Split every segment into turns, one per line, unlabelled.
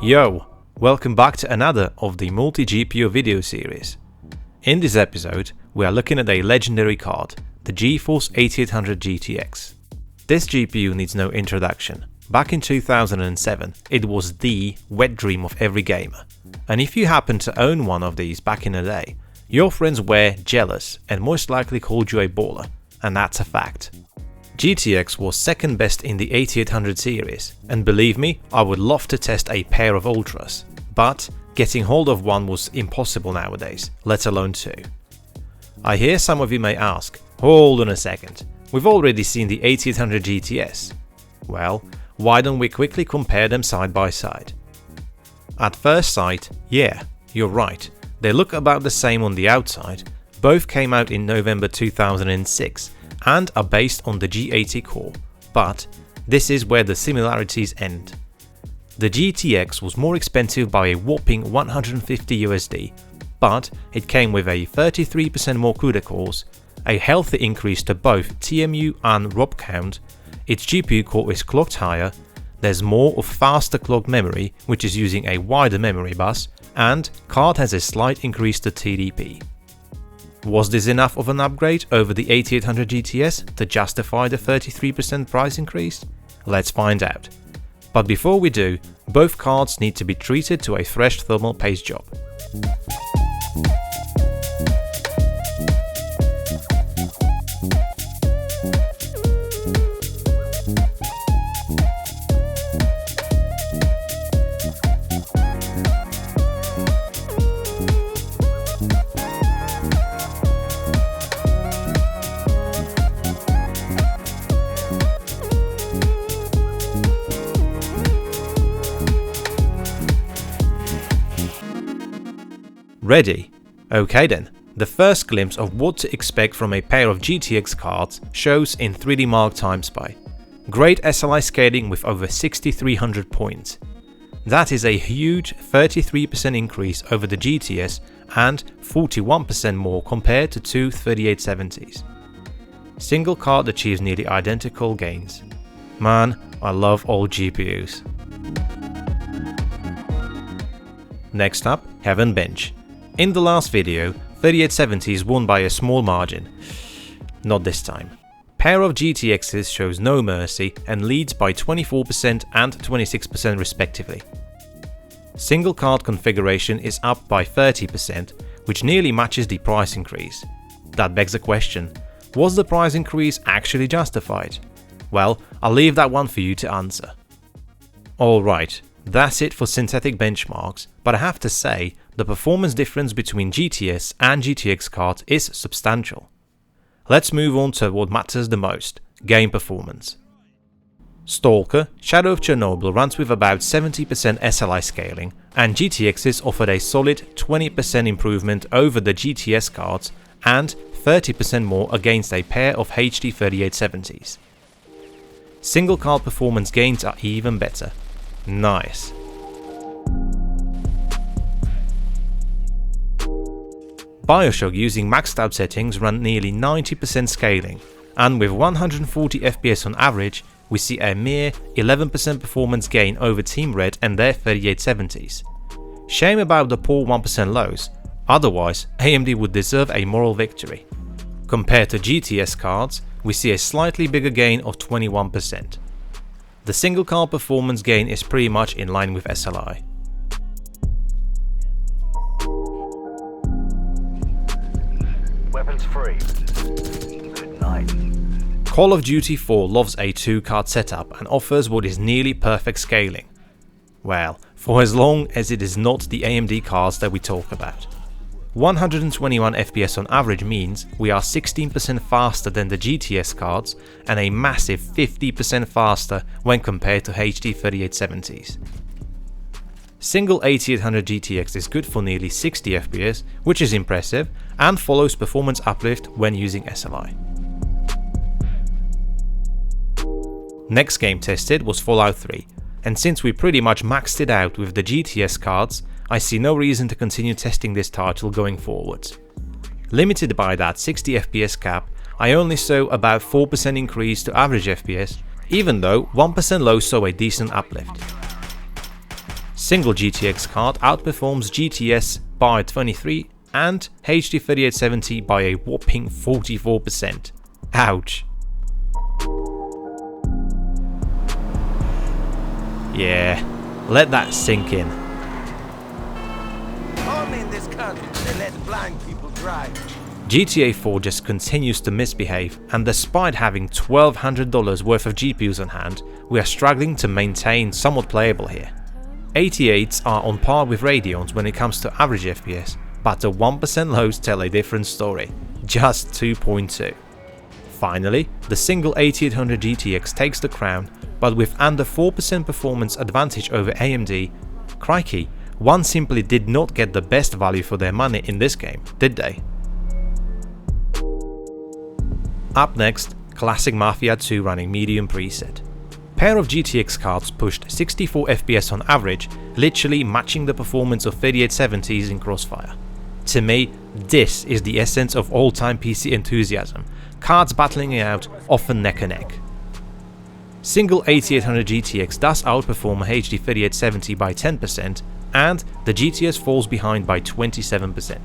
Yo, welcome back to another of the multi-GPU video series. In this episode, we are looking at a legendary card, the GeForce 8800 GTX. This GPU needs no introduction. Back in 2007, it was the wet dream of every gamer. And if you happen to own one of these back in the day, your friends were jealous and most likely called you a baller, and that's a fact. GTX was second best in the 8800 series, and believe me, I would love to test a pair of Ultras, but getting hold of one was impossible nowadays, let alone two. I hear some of you may ask, hold on a second, we've already seen the 8800 GTS. Well, why don't we quickly compare them side by side? At first sight, yeah, you're right, they look about the same on the outside. Both came out in November 2006 and are based on the G80 core, but this is where the similarities end. The GTX was more expensive by a whopping $150 USD, but it came with a 33% more CUDA cores, a healthy increase to both TMU and ROP count, its GPU core is clocked higher, there's more of faster clocked memory which is using a wider memory bus, and card has a slight increase to TDP. Was this enough of an upgrade over the 8800 GTS to justify the 33% price increase? Let's find out. But before we do, both cards need to be treated to a fresh thermal paste job. Ready? Okay then, the first glimpse of what to expect from a pair of GTX cards shows in 3D Mark TimeSpy. Great SLI scaling with over 6300 points. That is a huge 33% increase over the GTS and 41% more compared to two 3870s. Single card achieves nearly identical gains. Man, I love old GPUs. Next up, Heaven Bench. In the last video, 3870s won by a small margin. Not this time. Pair of GTXs shows no mercy and leads by 24% and 26% respectively. Single card configuration is up by 30%, which nearly matches the price increase. That begs the question, was the price increase actually justified? Well, I'll leave that one for you to answer. Alright, that's it for synthetic benchmarks, but I have to say, the performance difference between GTS and GTX cards is substantial. Let's move on to what matters the most, game performance. Stalker, Shadow of Chernobyl runs with about 70% SLI scaling, and GTXs offered a solid 20% improvement over the GTS cards and 30% more against a pair of HD 3870s. Single card performance gains are even better. Nice. BIOSHOCK using maxed out settings ran nearly 90% scaling, and with 140 FPS on average, we see a mere 11% performance gain over Team Red and their 3870s. Shame about the poor 1% lows, otherwise AMD would deserve a moral victory. Compared to GTS cards, we see a slightly bigger gain of 21%. The single card performance gain is pretty much in line with SLI.
Weapons free. Good night.
Call of Duty 4 loves a 2-card setup and offers what is nearly perfect scaling. Well, for as long as it is not the AMD cards that we talk about. 121 FPS on average means we are 16% faster than the GTS cards and a massive 50% faster when compared to HD 3870s. Single 8800 GTX is good for nearly 60 FPS, which is impressive, and follows performance uplift when using SLI. Next game tested was Fallout 3, and since we pretty much maxed it out with the GTS cards, I see no reason to continue testing this title going forwards. Limited by that 60 FPS cap, I only saw about 4% increase to average FPS, even though 1% low saw a decent uplift. single GTX card outperforms GTS by 23 and HD 3870 by a whopping 44%. Ouch. Yeah, let that sink in.
Only in this country they let blind people drive.
GTA 4 just continues to misbehave, and despite having $1,200 worth of GPUs on hand, we are struggling to maintain somewhat playable here. 88s are on par with Radeons when it comes to average FPS, but the 1% lows tell a different story, just 2.2. Finally, the single 8800 GTX takes the crown, but with under 4% performance advantage over AMD, crikey, one simply did not get the best value for their money in this game, did they? Up next, classic MAFIA 2 running medium preset. Pair of GTX cards pushed 64 FPS on average, literally matching the performance of 3870s in Crossfire. To me, this is the essence of all-time PC enthusiasm, cards battling it out, often neck and neck. Single 8800 GTX does outperform a HD 3870 by 10%, and the GTS falls behind by 27%.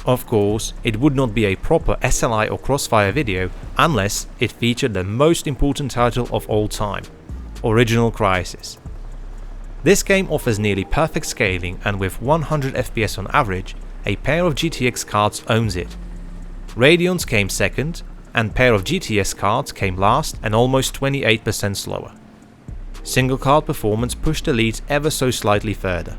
Of course, it would not be a proper SLI or Crossfire video unless it featured the most important title of all time, original Crysis. This game offers nearly perfect scaling, and with 100 FPS on average, a pair of GTX cards owns it. Radeons came second, and pair of GTS cards came last and almost 28% slower. Single card performance pushed the lead ever so slightly further.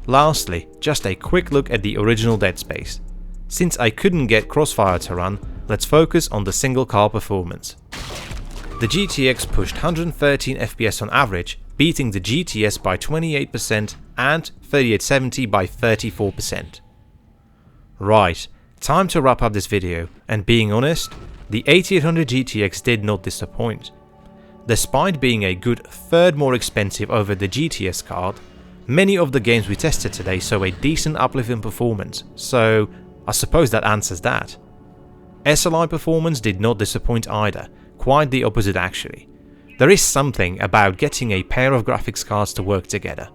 Lastly, just a quick look at the original Dead Space. Since I couldn't get Crossfire to run, let's focus on the single card performance. The GTX pushed 113 FPS on average, beating the GTS by 28% and 3870 by 34%. Right, time to wrap up this video, and being honest, the 8800 GTX did not disappoint. Despite being a good third more expensive over the GTS card, many of the games we tested today saw a decent uplift in performance, so I suppose that answers that. SLI performance did not disappoint either, quite the opposite actually. There is something about getting a pair of graphics cards to work together.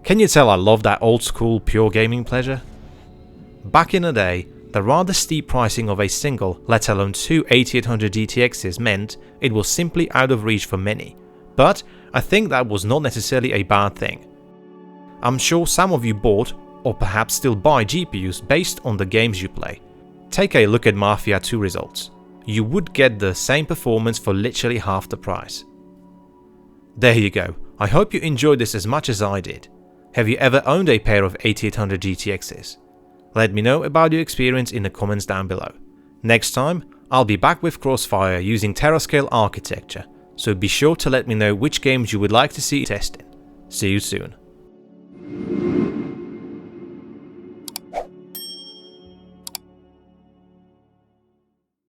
Can you tell I love that old school pure gaming pleasure? Back in the day, the rather steep pricing of a single, let alone two 8800 GTXs meant it was simply out of reach for many, but I think that was not necessarily a bad thing. I'm sure some of you bought, or perhaps still buy GPUs based on the games you play. Take a look at MAFIA 2 results. You would get the same performance for literally half the price. There you go, I hope you enjoyed this as much as I did. Have you ever owned a pair of 8800 GTXs? Let me know about your experience in the comments down below. Next time, I'll be back with Crossfire using terascale architecture, so be sure to let me know which games you would like to see testing. See you soon.